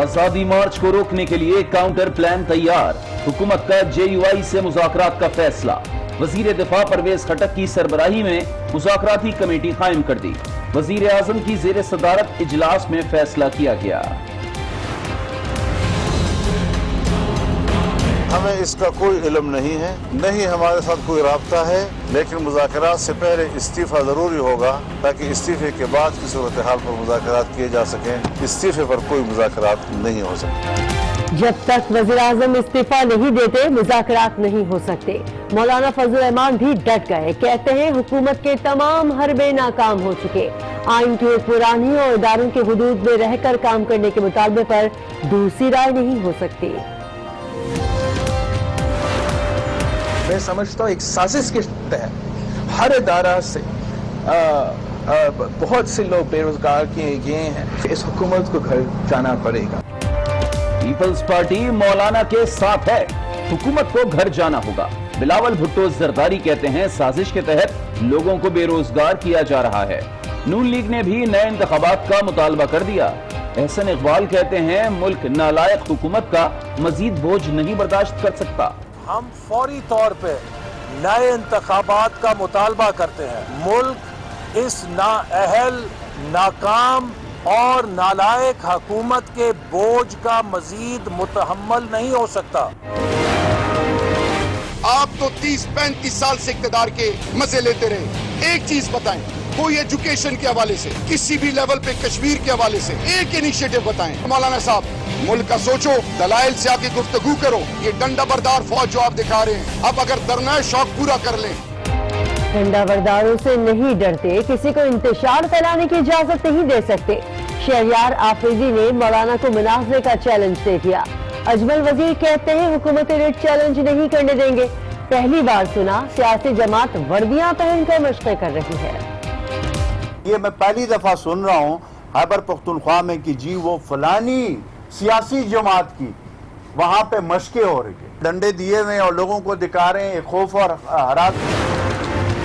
आजादी मार्च को रोकने के लिए काउंटर प्लान तैयार। हुकूमत का JUI से मुज़ाकरात का फैसला। वजीर दिफा परवेज खटक की सरबराही में मुज़ाकराती कमेटी कायम कर दी। वजीर आजम की ज़ेर सदारत इजलास में फैसला किया गया। हमें इसका कोई इल्म नहीं है, न ही हमारे साथ कोई राब्ता है, लेकिन मुज़ाकरात से पहले इस्तीफ़ा ज़रूरी होगा ताकि इस्तीफ़े के बाद की सूरत हाल पर मुज़ाकरात किए जा सकें। इस्तीफ़े पर कोई मुज़ाकरात नहीं हो सकते। जब तक वज़ीर आज़म इस्तीफा नहीं देते मुज़ाकरात नहीं हो सकते। मौलाना फजल रहमान भी डट गए, कहते हैं हुकूमत के तमाम हरबे नाकाम हो चुके। आइन की हुक्मरानी और इदारों के हुदूद में रहकर काम करने के मुतालबे पर दूसरी राय नहीं हो सकती। मैं समझता हूँ एक साजिश के तहत हर इदारा से बहुत से लोग बेरोजगार किए गए हैं। इस हुकूमत को घर जाना पड़ेगा। पीपल्स पार्टी मौलाना के साथ है, हुकूमत को घर जाना होगा। बिलावल भुट्टो जरदारी कहते हैं साजिश के तहत लोगों को बेरोजगार किया जा रहा है। नून लीग ने भी नए इंतखाबात का मुतालबा कर दिया। एहसन इकबाल कहते हैं मुल्क नालायक हुकूमत का मजीद बोझ नहीं बर्दाश्त कर सकता। हम फौरी तौर पे नए इंतखाबात का मुतालबा करते हैं। मुल्क इस नाअहल, नाकाम और नालायक हुकूमत के बोझ का मजीद मुतहम्मल नहीं हो सकता। आप तो 30-35 साल से इक़्तिदार के मजे लेते रहे। एक चीज बताएं, कोई एजुकेशन के हवाले से, किसी भी लेवल पे कश्मीर के हवाले से एक इनिशिएटिव बताएं। मौलाना साहब, मुल्क का सोचो, दलाइल से आके गुफ्तगू करो। ये डंडा बरदार फौज जो आप दिखा रहे हैं, अब अगर डरना है शौक पूरा कर लें। डंडा बरदारों से नहीं डरते, किसी को इंतशार फैलाने की इजाजत नहीं दे सकते। शहरियार आफरीदी ने मौलाना को मुनाज़रे का चैलेंज दे दिया। अजमल वजीर कहते हैं हुकूमत रिट चैलेंज नहीं करने देंगे। पहली बार सुना सियासी जमात वर्दियां पहनकर मशक़े कर रही है। ये मैं पहली दफा सुन रहा हूँ खैबर पख्तूनख्वा में कि जी वो फलानी सियासी जमात की वहां पे मशक़े हो रही है, डंडे दिए हुए और लोगों को दिखा रहे हैं खौफ और हरास।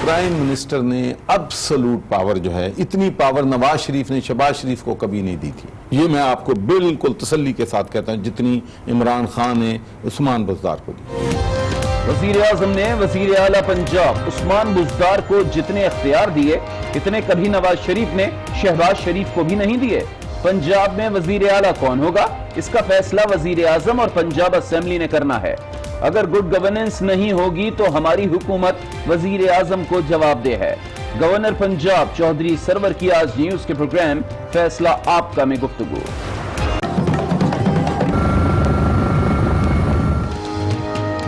प्राइम मिनिस्टर ने एब्सोल्यूट पावर जो है, इतनी पावर नवाज शरीफ ने शहबाज शरीफ को कभी नहीं दी थी। ये मैं आपको बिल्कुल तसल्ली के साथ कहता हूँ जितनी इमरान खान ने उस्मान बुज़दार को दी। वजीर आजम ने वजीर आला पंजाब उस्मान बुज़दार को जितने इख्तियार दिए इतने कभी नवाज शरीफ ने शहबाज शरीफ को भी नहीं दिए। पंजाब में वजीर आला कौन होगा, इसका फैसला वजीर आजम और पंजाब असेंबली ने करना है। अगर गुड गवर्नेंस नहीं होगी तो हमारी हुकूमत वजीर आजम को जवाबदेह है। गवर्नर पंजाब चौधरी सरवर की आज न्यूज के प्रोग्राम फैसला आपका में गुफ्तगू।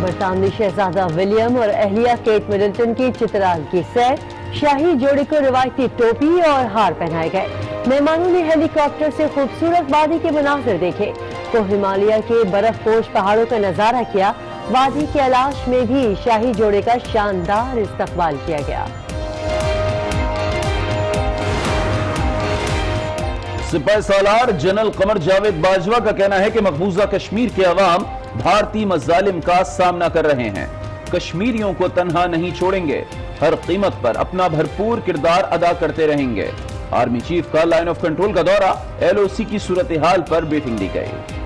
बरतानवी शहजादा विलियम और अहलिया केट मिडलटन की चित्राल की सैर, शाही जोड़ी को रिवायती टोपी और हार पहनाए गए। मेहमानों ने हेलीकॉप्टर से खूबसूरत वादी के मनाजिर देखे तो हिमालय के बर्फपोश पहाड़ों का नजारा किया। वादी के अलाश में भी शाही जोड़े का शानदार इस्तकबाल किया गया। सिपाही सालार जनरल कमर जावेद बाजवा का कहना है कि मकबूजा कश्मीर के अवाम भारतीय मजालिम का सामना कर रहे हैं। कश्मीरियों को तन्हा नहीं छोड़ेंगे, हर कीमत पर अपना भरपूर किरदार अदा करते रहेंगे। आर्मी चीफ का लाइन ऑफ कंट्रोल का दौरा, LOC की सूरत हाल पर ब्रीफिंग दी गई।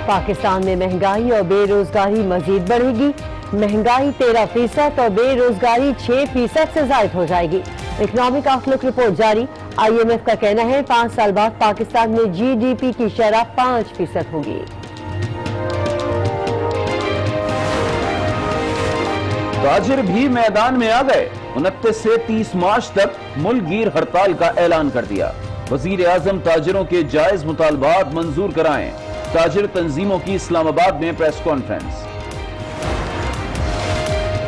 पाकिस्तान में महंगाई और बेरोजगारी मजीद बढ़ेगी। महंगाई 13% और बेरोजगारी 6% से जायद हो जाएगी। इकोनॉमिक आउटलुक रिपोर्ट जारी। IMF का कहना है 5 साल बाद पाकिस्तान में GDP की शरह 5% होगी। ताजिर भी मैदान में आ गए। 29 से 30 मार्च तक मुल्कगीर हड़ताल का ऐलान कर दिया। वजीर आजम ताजिरों के जायज मुतालबात मंजूर कराएं। ताजिर तंजीमों की इस्लामाबाद में प्रेस कॉन्फ्रेंस।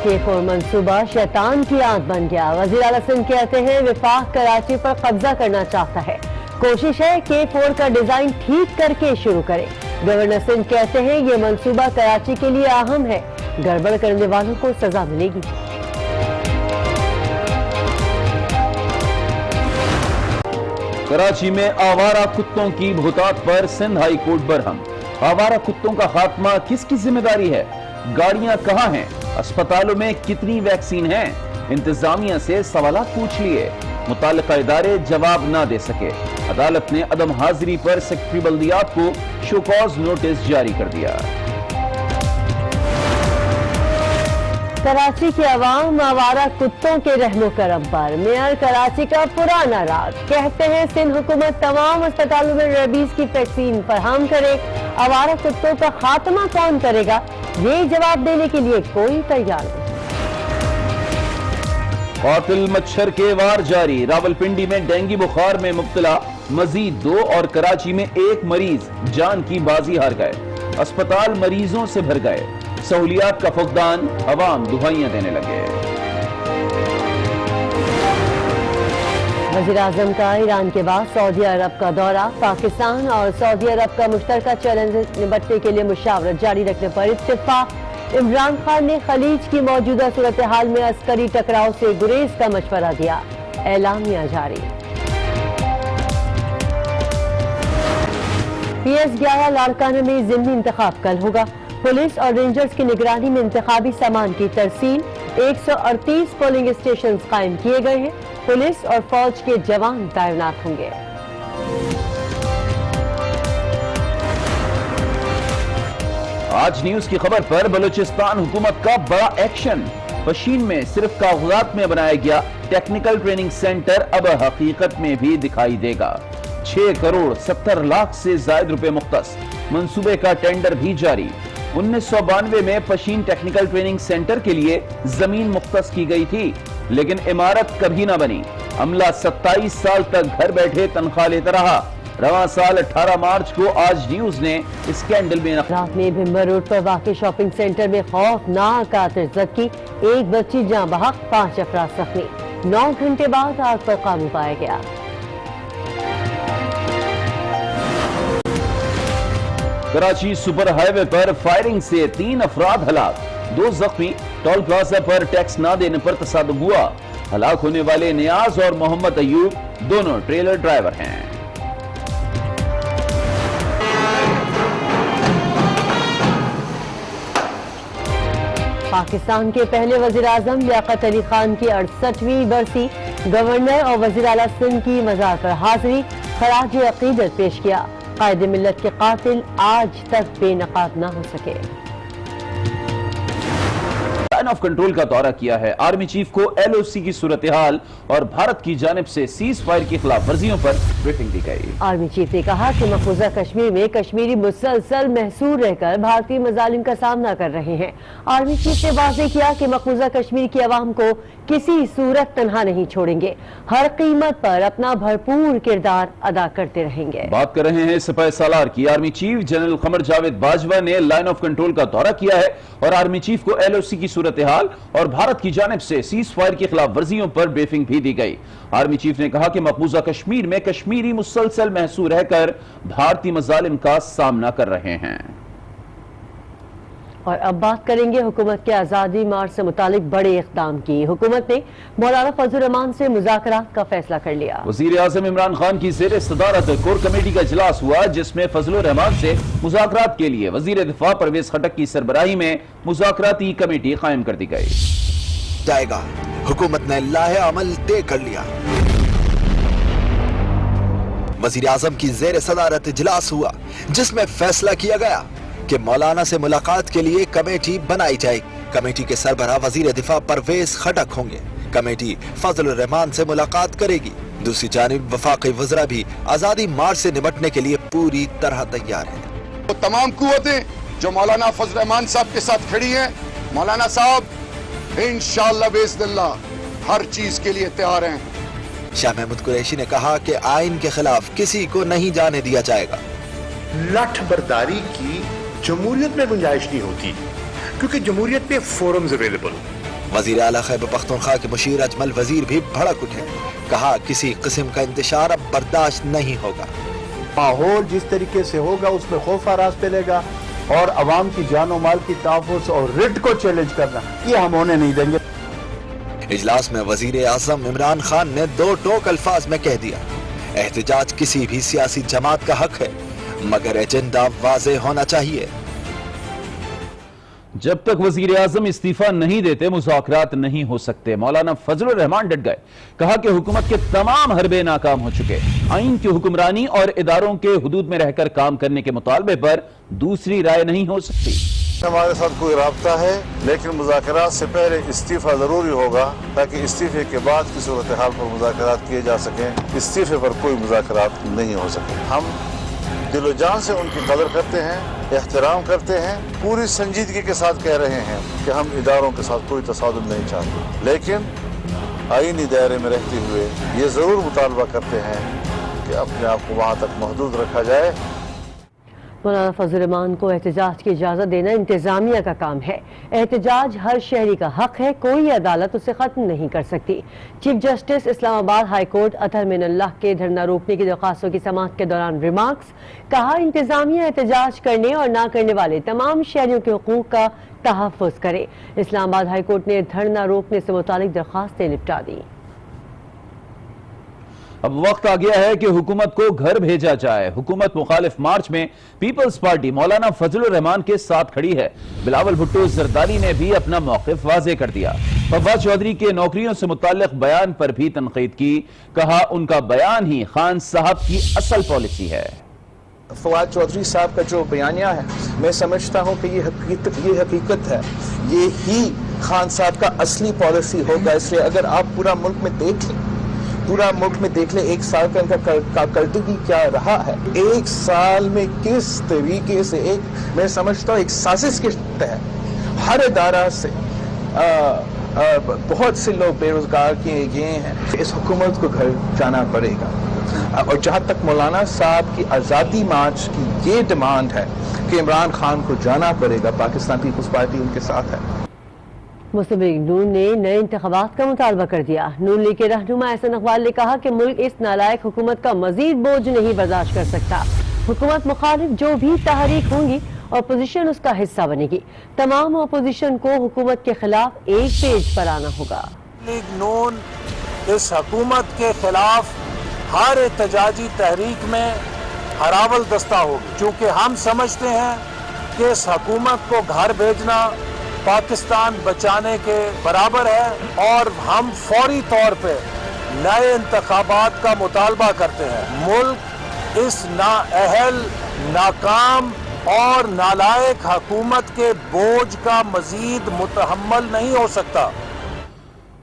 K4 मंसूबा शैतान की आंख बन गया। वज़ीर आला सिंध कहते हैं विफाक कराची पर कब्जा करना चाहता है। कोशिश है K4 का डिजाइन ठीक करके शुरू करे। गवर्नर सिंध कहते हैं ये मंसूबा कराची के लिए अहम है, गड़बड़ करने वालों को सजा मिलेगी। कराची में आवारा कुत्तों की बहुतात पर सिंध हाई कोर्ट बरहम। आवारा कुत्तों का खात्मा किसकी जिम्मेदारी है? गाड़ियां कहां हैं? अस्पतालों में कितनी वैक्सीन है? इंतजामिया से सवालात पूछ लिए, मुताल्लिका इदारे जवाब ना दे सके। अदालत ने अदम हाजिरी पर सेक्रेटरी बल्दियात को शोकॉज नोटिस जारी कर दिया। कराची के अवाम आवारा कुत्तों के रहमो करम पर मेयर कराची का पुराना राज। कहते हैं सिंध हुकूमत तमाम अस्पतालों में रेबीज की वैक्सीन फराहम करे, आवारा कुत्तों का खात्मा कौन करेगा, ये जवाब देने के लिए कोई तैयार नहीं। कातिल मच्छर के वार जारी। रावलपिंडी में डेंगू बुखार में मुब्तला मजीद 2 और कराची में 1 मरीज जान की बाजी हार गए। अस्पताल मरीजों से भर गए। सहूलियात का फुकदान, अवाम दुहाइयां देने लगे। वज़ीर-ए-आज़म का ईरान के बाद सऊदी अरब का दौरा। पाकिस्तान और सऊदी अरब का मुश्तरका चैलेंज निपटने के लिए मुशावरत जारी रखने पर इत्तेफाक। इमरान खान ने खलीज की मौजूदा सूरत हाल में अस्करी टकराव से गुरेज का मशवरा दिया। एलामिया जारी। PS11 लाड़काना में ज़िमनी इंतखाब कल होगा। पुलिस और रेंजर्स की निगरानी में इंतखाबी सामान की तरसील। 138 पोलिंग स्टेशन कायम किए गए हैं। पुलिस और फौज के जवान तैनात होंगे। आज न्यूज की खबर पर बलूचिस्तान हुकूमत का बड़ा एक्शन। पशीन में सिर्फ कागजात में बनाया गया टेक्निकल ट्रेनिंग सेंटर अब हकीकत में भी दिखाई देगा। 6 करोड़ 70 लाख से ज्यादा रुपए मुख्तस। मंसूबे का टेंडर भी जारी। 1992 में पशीन टेक्निकल ट्रेनिंग सेंटर के लिए जमीन मुख्तस की गई थी, लेकिन इमारत कभी न बनी। अमला 27 साल तक घर बैठे तनख्वाह लेता रहा। रवां साल 18 मार्च को आज न्यूज ने स्कैंडल में रात में भिम्बर रोड पर वाक़ई शॉपिंग सेंटर में खौफनाक आतिश ज़दी। 1 बच्ची जाँ बहक, 5 अफराद जख्मी। 9 घंटे बाद आग पर काबू पाया गया। कराची सुपर हाईवे पर फायरिंग से 3 अफराद हलाक, 2 जख्मी। टोल प्लाजा पर टैक्स न देने पर तसादुम हुआ। हलाक होने वाले नियाज और मोहम्मद अयूब दोनों ट्रेलर ड्राइवर हैं। पाकिस्तान के पहले वज़ीर-ए-आज़म लियाकत अली खान की 68वीं बरसी। गवर्नर और वज़ीर आला सिंध की मज़ार पर हाजिरी, खराज अकीदत पेश किया। कायदे मिल्लत के कातिल आज तक बेनकाब न हो सके। लाइन ऑफ कंट्रोल का दौरा किया है। आर्मी चीफ को LOC की सूरत हाल और भारत की जानिब से सीज फायर की खिलाफ वर्जियों पर ब्रीफिंग दी गई। आर्मी चीफ ने कहा कि मकबूजा कश्मीर में कश्मीरी मुसलसल महसूर रहकर भारतीय मजालिम का सामना कर रहे हैं। आर्मी चीफ ने वाज़ेह किया कि मकबूजा कश्मीर की आवाम को किसी सूरत तनहा नहीं छोड़ेंगे, हर कीमत पर अपना भरपूर किरदार अदा करते रहेंगे। बात कर रहे हैं सिपाही सालार की। Army chief general Qamar Javed Bajwa ने लाइन ऑफ कंट्रोल का दौरा किया है और आर्मी चीफ को LOC की सूरत हाल और भारत की जानिब से सीज फायर की खिलाफ वर्जियों पर ब्रीफिंग भी दी गई। आर्मी चीफ ने कहा कि मकबूजा कश्मीर में कश्मीरी मुसलसल महसूर रहकर भारतीय मजालिम का सामना कर रहे हैं। और अब बात करेंगे हुकूमत के आज़ादी मार्च से मुतालिक बड़े इक़दाम की। हुकूमत ने मौलाना फजल रहमान से मुज़ाकरात का फैसला कर लिया। वज़ीर-ए-आज़म इमरान खान की ज़ेर सदारत कोर कमेटी का इजलास हुआ, जिसमें फजल रहमान से मुज़ाकरात के लिए वज़ीर दिफा परवेज खटक की सरबराही में मुज़ाकराती कमेटी कायम कर दी गई। जाएगा हुकूमत ने लाहे अमल तय कर लिया। वज़ीर-ए-आज़म की ज़ेर सदारत इजलास हुआ, जिसमें फैसला किया गया कि मौलाना से मुलाकात के लिए कमेटी बनाई जाएगी। कमेटी के सरबराह वजीर दिफा परवेज खटक होंगे। कमेटी फजल रहमान से मुलाकात करेगी। दूसरी जानिब वफाकी वज़रा भी आज़ादी मार्च से निपटने के लिए पूरी तरह तैयार है। तो तमाम कुव्वतें जो मौलाना फजल रहमान साहब के साथ खड़ी हैं, मौलाना साहब इंशाअल्लाह बिइज़्निल्लाह हर चीज के लिए तैयार हैं। शाह महमूद कुरैशी ने कहा कि आइन के खिलाफ किसी को नहीं जाने दिया जाएगा। लठ बर्दारी की जमहूरियत में गुंजाइश नहीं होती, क्योंकि जमहूरियत में फोरम्स अवेलेबल। वजीर आला खैबर पख्तूनख्वा के मुशीर अजमल वजीर भी भड़क उठे। कहा किसी किस्म का इंतशार अब बर्दाश्त नहीं होगा। माहौल जिस तरीके से होगा उसमें खौफ आराज फैलेगा और अवाम की जान और माल की तहफ़्फ़ुज़ और रिट को चैलेंज करना ये हम होने नहीं देंगे। इजलास में वजीर आज़म इमरान खान ने 2 टोक अल्फाज में कह दिया, एहतजाज किसी भी सियासी जमात का हक है, मगर एजेंडा वाज़ेह होना चाहिए। जब तक वजीर आजम इस्तीफा नहीं देते मुज़ाकरात नहीं हो सकते। मौलाना फजलुर रहमान डट गए, कहा कि हुकूमत के तमाम हरबे नाकाम हो चुके, आइन की हुक्मरानी और इदारों के हुदूद में रहकर काम करने के मुतालबे पर दूसरी राय नहीं हो सकती। हमारे साथ कोई राब्ता है, लेकिन मुज़ाकरात से पहले इस्तीफा ज़रूरी होगा ताकि इस्तीफे के बाद की सूरत हाल पर मुज़ाकरात किए जा सकें। इस्तीफे पर कोई मुज़ाकरात नहीं हो सके। हम दिलो जान से उनकी कदर करते हैं, एहतराम करते हैं, पूरी संजीदगी के साथ कह रहे हैं कि हम इदारों के साथ कोई तसादुम नहीं चाहते, लेकिन आईनी दायरे में रहते हुए ये ज़रूर मुतालबा करते हैं कि अपने आप को वहाँ तक महदूद रखा जाए। मौलाना फजलुर रहमान को एहतजाज की इजाज़त देना इंतज़ामिया का काम है। एहतजाज हर शहरी का हक है, कोई अदालत उसे ख़त्म नहीं कर सकती। Chief justice Islamabad high court Athar Minallah के धरना रोकने की दरख्वास्तों की समाअत के दौरान रिमार्क्स, कहा इंतज़ामिया एहतजाज करने और ना करने वाले तमाम शहरियों के हुकूक का तहफ़्फ़ुज़ करे। इस्लामाबाद हाई कोर्ट ने धरना रोकने से मुतालिक दरख्वास्तें निपटा दी। अब वक्त आ गया है कि हुकूमत को घर भेजा जाए। हुकूमत मुखालिफ मार्च में पीपल्स पार्टी मौलाना फजलुर रहमान के साथ खड़ी है। बिलावल भुट्टो जरदारी ने भी अपना मौक़िफ़ वाज़ेह कर दिया। फवाद चौधरी के नौकरियों से मुताल्लिक़ बयान पर भी तनक़ीद की, कहा उनका बयान ही खान साहब की असल पॉलिसी है। फवाद चौधरी साहब का जो बयानिया है, मैं समझता हूँ कि ये हकीकत है, ये ही खान साहब का असली पॉलिसी होगा। इसलिए अगर आप पूरा मुल्क में देख ले एक साल का इनका कारकर्दगी क्या रहा है, एक साल में किस तरीके से मैं समझता हूँ एक साजिश के तहत हर इदारा से बहुत से लोग बेरोजगार किए गए हैं। इस हुकूमत को घर जाना पड़ेगा। और जहाँ तक मौलाना साहब की आज़ादी मार्च की ये डिमांड है कि इमरान खान को जाना पड़ेगा, पाकिस्तान पीपल्स पार्टी उनके साथ है। मुस्लिम लीग नून ने नए इंतखाबात का मुतालबा कर दिया। नून लीग के रहनुमा एहसन इकबाल ने कहा कि मुल्क इस नालायक हुकूमत का मजीद बोझ नहीं बर्दाश्त कर सकता। हुकूमत मुखालिफ जो भी तहरीक होंगी, अपोजिशन उसका हिस्सा बनेगी। तमाम अपोजिशन को हुकूमत के खिलाफ एक पेज पर आना होगा। लीग नून इस हुकूमत के खिलाफ हर एहतजाजी तहरीक में हरावल दस्ता होगी, क्योंकि हम समझते हैं कि इस हुकूमत को घर भेजना पाकिस्तान बचाने के बराबर है और हम फौरी तौर पे नए इंतखाबात का मुतालबा करते हैं। मुल्क इस नाअहल, नाकाम और नालायक हुकूमत के बोझ का मजीद मुतहम्मल नहीं हो सकता।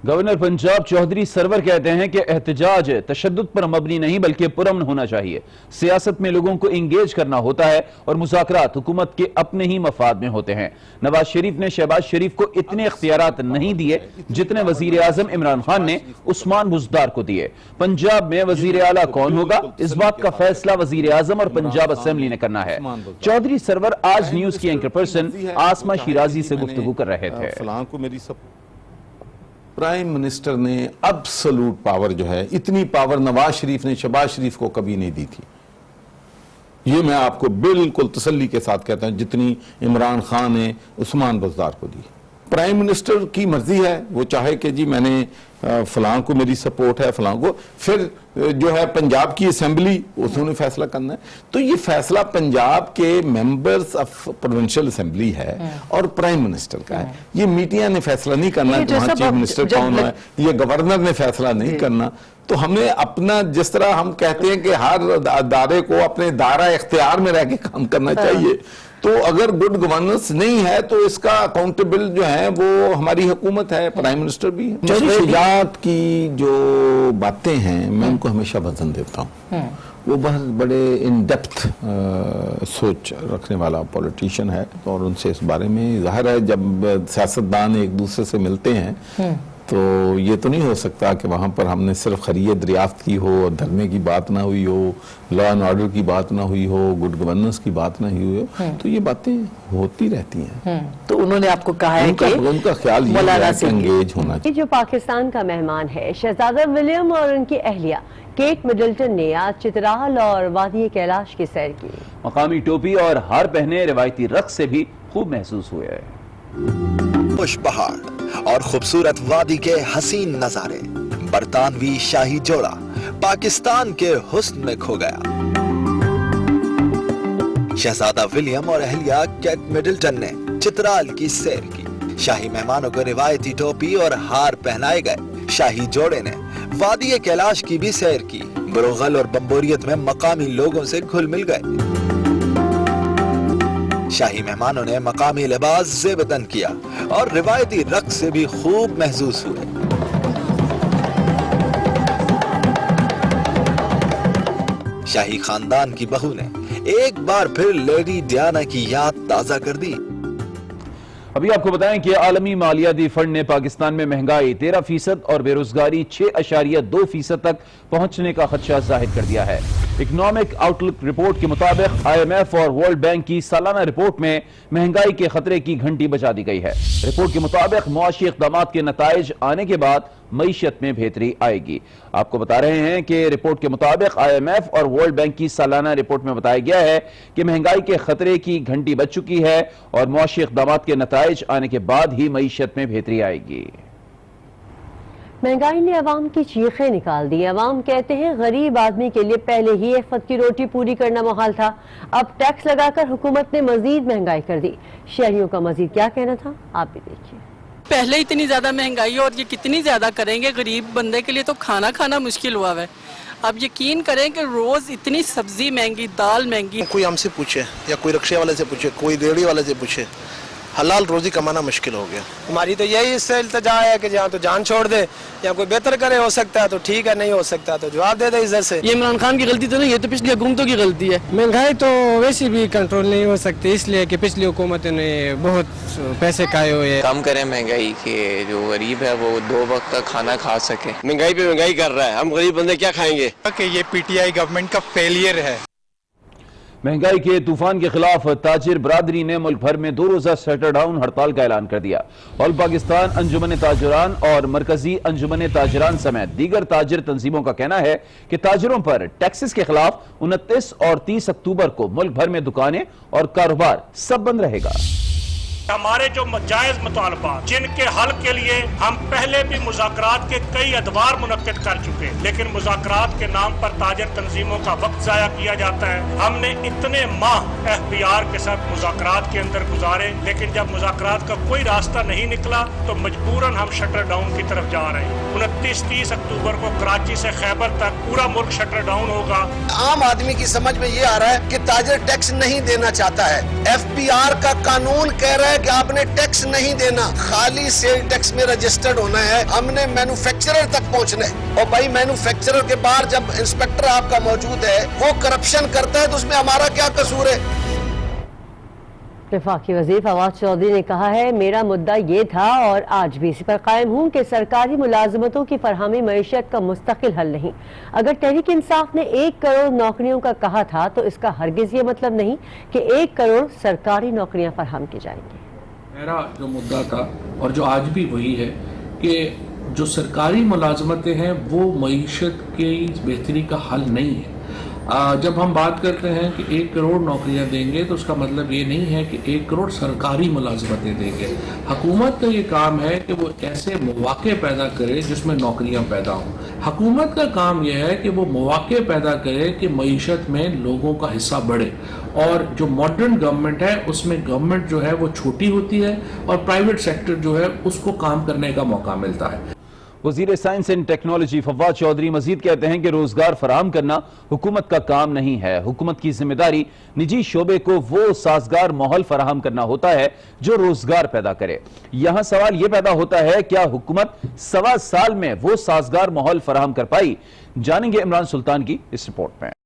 गवर्नर पंजाब चौधरी सरवर कहते हैं कि एहतजाज तशद्दुद पर मबनी नहीं बल्कि पुरअमन होना चाहिए। सियासत में लोगों को इंगेज करना होता है और मुज़ाकरात हुकूमत के अपने ही मफाद में होते हैं। नवाज शरीफ ने शहबाज शरीफ को इतने इख्तियारात नहीं दिए जितने वजीर आजम इमरान खान ने उस्मान बुज़दार को दिए। पंजाब में वजीर आला कौन होगा, इस बात का फैसला वजीर आजम और पंजाब असेंबली ने करना है। चौधरी सरवर आज न्यूज की एंकर पर्सन आसमा शिराजी से गुफ्तगू कर रहे थे। प्राइम मिनिस्टर ने एब्सोल्यूट पावर जो है, इतनी पावर नवाज शरीफ ने शहबाज शरीफ को कभी नहीं दी थी। ये मैं आपको बिल्कुल तसल्ली के साथ कहता हूं, जितनी इमरान खान ने उस्मान बुज़दार को दी। प्राइम मिनिस्टर की मर्जी है, वो चाहे कि जी मैंने फलां को मेरी सपोर्ट है, फलां को, फिर जो है पंजाब की असेंबली उसने फैसला करना है। तो ये फैसला पंजाब के मेंबर्स ऑफ प्रोविंशियल असेंबली है और प्राइम मिनिस्टर का है। ये मीडिया ने फैसला नहीं करना कि वहां चीफ मिनिस्टर कौन है, ये गवर्नर ने फैसला नहीं करना। तो हमें अपना, जिस तरह हम कहते हैं कि हर अदारे को अपने दायरा इख्तियार में रह के काम करना चाहिए, तो अगर गुड गवर्नेंस नहीं है तो इसका अकाउंटेबल जो है वो हमारी हुकूमत है, प्राइम मिनिस्टर भी है। शुजात की जो बातें हैं मैं उनको हमेशा वजन देता हूँ। वो बहुत बड़े इन डेप्थ सोच रखने वाला पॉलिटिशियन है और उनसे इस बारे में जाहिर है जब सियासतदान एक दूसरे से मिलते हैं तो ये तो नहीं हो सकता कि वहाँ पर हमने सिर्फ खरीद दरियाफ्त की हो, धरने की बात ना हुई हो, लॉ एंड ऑर्डर की बात ना हुई हो, गुड गवर्नेंस की बात ना हुई हो। तो ये बातें होती रहती हैं। तो उन्होंने आपको कहा है कि उनका ख्याल ये है कि एंगेज होना चाहिए। जो पाकिस्तान का मेहमान है, शहजादा विलियम और उनकी अहलिया केट मिडल्टन ने आज चित्राल और वादी कैलाश की सैर की। मकामी टोपी और हार पहने रिवायती रक्स से भी खूब महसूस हुए। खुश पहाड़ और खूबसूरत वादी के हसीन नजारे, बरतानवी शाही जोड़ा पाकिस्तान के हुस्न में खो गया। शहजादा विलियम और अहलिया केट मिडल्टन ने चित्राल की सैर की। शाही मेहमानों को रिवायती टोपी और हार पहनाए गए। शाही जोड़े ने वादी कैलाश की भी सैर की। बरोगल और बम्बोरियत में मकामी लोगों से घुल मिल गए। शाही मेहमानों ने मकामी लिबास ज़ेबतन किया और रिवायती रक्स से भी खूब महसूस हुए। शाही खानदान की बहू ने एक बार फिर लेडी डियाना की याद ताजा कर दी। अभी आपको बताएं कि आलमी मालियाती फंड ने पाकिस्तान में महंगाई 13% और बेरोजगारी 6.2% तक पहुंचने का खदशा जाहिर कर दिया है। इकोनॉमिक आउटलुक रिपोर्ट के मुताबिक IMF और वर्ल्ड बैंक की सालाना रिपोर्ट में महंगाई के खतरे की घंटी बजा दी गई है। रिपोर्ट के मुताबिक मुआशी इक़दामात के नताइज आने के बाद मईशत में बेहतरी आएगी। आपको बता रहे हैं कि रिपोर्ट के मुताबिक IMF और वर्ल्ड बैंक की सालाना रिपोर्ट में बताया गया है कि महंगाई के खतरे की घंटी बज चुकी है और मुआशी इक़दामात के नताइज आने के बाद ही मईशत में बेहतरी आएगी। महंगाई ने अवाम की चीखें निकाल दी। अवाम कहते हैं गरीब आदमी के लिए पहले ही एक वक्त की रोटी पूरी करना मुहाल था, अब टैक्स लगाकर हुकूमत ने मजीद महंगाई कर दी। शहरियों का मजीद क्या कहना था, आप भी देखिए। पहले इतनी ज्यादा महंगाई है और ये कितनी ज्यादा करेंगे, गरीब बंदे के लिए तो खाना खाना मुश्किल हुआ है। अब यकीन करें कि रोज इतनी सब्जी महंगी, दाल महंगी। कोई हमसे पूछे या कोई रिक्शे वाले से पूछे, कोई रेहड़ी वाले से पूछे, हलाल रोजी कमाना मुश्किल हो गया। हमारी तो यही इससे इल्तिजा है कि जहाँ तो जान छोड़ दे या कोई बेहतर करे, हो सकता है तो ठीक है, नहीं हो सकता तो जवाब दे दे इज्जत से। ये इमरान खान की गलती तो नहीं है, तो पिछली हुकूमतों की गलती है। महंगाई तो वैसे भी कंट्रोल नहीं हो सकती, इसलिए कि पिछली हुकूमतों ने बहुत पैसे खाए हुए हैं। कम करें महंगाई के, जो गरीब है वो 2 वक्त का खाना खा सके। महंगाई पे महंगाई कर रहा है, हम गरीब बंदे क्या खाएंगे? कि ये PTI गवर्नमेंट का फेलियर है। महंगाई के तूफान के खिलाफ ताजिर बरादरी ने मुल्क भर में 2 रोजा शटर डाउन हड़ताल का ऐलान कर दिया। ऑल पाकिस्तान अंजुमन ताजिरान और मरकजी अंजुमन ताजिरान समेत दीगर ताजिर तंजीमों का कहना है कि ताजिरों पर टैक्सेस के खिलाफ 29 और 30 अक्टूबर को मुल्क भर में दुकानें और कारोबार सब बंद रहेगा। हमारे जो जायज मुतालबा जिनके हल के लिए हम पहले भी मुज़ाकरात के कई अदवार मुनक्किद कर चुके, लेकिन मुज़ाकरात के नाम पर ताजर तंजीमों का वक्त जाया किया जाता है। हमने इतने माह FBR के साथ मुज़ाकरात के अंदर गुजारे, लेकिन जब मुज़ाकरात का कोई रास्ता नहीं निकला तो मजबूरन हम शटर डाउन की तरफ जा रहे हैं। 29-30 अक्टूबर को कराची से खैबर तक पूरा मुल्क शटर डाउन होगा। आम आदमी की समझ में ये आ रहा है कि ताजर टैक्स नहीं देना चाहता है। FBR का कानून कह रहा है कि आपने टैक्स नहीं देना, खाली सेल टैक्स में रजिस्टर्ड होना है। हमने मैन्युफैक्चरर तक पहुंचना है, और भाई मैन्युफैक्चरर के बाहर जब इंस्पेक्टर आपका मौजूद है वो करप्शन करता है तो उसमें हमारा क्या कसूर है? वफाकी वज़ीर फवाद चौधरी ने कहा है, मेरा मुद्दा ये था और आज भी इसी पर कायम हूँ कि सरकारी मुलाजमतों की फरहमी मईशत का मुस्तकिल हल नहीं। अगर तहरीक इंसाफ ने 1 करोड़ नौकरियों का कहा था तो इसका हरगिज ये मतलब नहीं कि 1 करोड़ सरकारी नौकरियां फराहम की जाएंगी। मेरा जो मुद्दा था और जो आज भी वही है कि जो सरकारी मुलाजमतें हैं वो मईशत की बेहतरी का हल नहीं है। जब हम बात करते हैं कि 1 करोड़ नौकरियां देंगे तो उसका मतलब ये नहीं है कि 1 करोड़ सरकारी मुलाजमतें देंगे। हुकूमत का ये काम है कि वो ऐसे मौके पैदा करे जिसमें नौकरियां पैदा हों। हुकूमत का काम यह है कि वो मौके पैदा करे कि मईशत में लोगों का हिस्सा बढ़े, और जो मॉडर्न गवर्नमेंट है उसमें गवर्नमेंट जो है वो छोटी होती है और प्राइवेट सेक्टर जो है उसको काम करने का मौका मिलता है। वज़ीर science and technology Fawad Chaudhry मजीद कहते हैं कि रोजगार फराहम करना हुकूमत का काम नहीं है। हुकूमत की जिम्मेदारी निजी शोबे को वो साजगार माहौल फराहम करना होता है जो रोजगार पैदा करे। यहाँ सवाल ये पैदा होता है, क्या हुकूमत 1.25 साल में वो साजगार माहौल फराहम कर पाई? जानेंगे इमरान सुल्तान की इस रिपोर्ट में।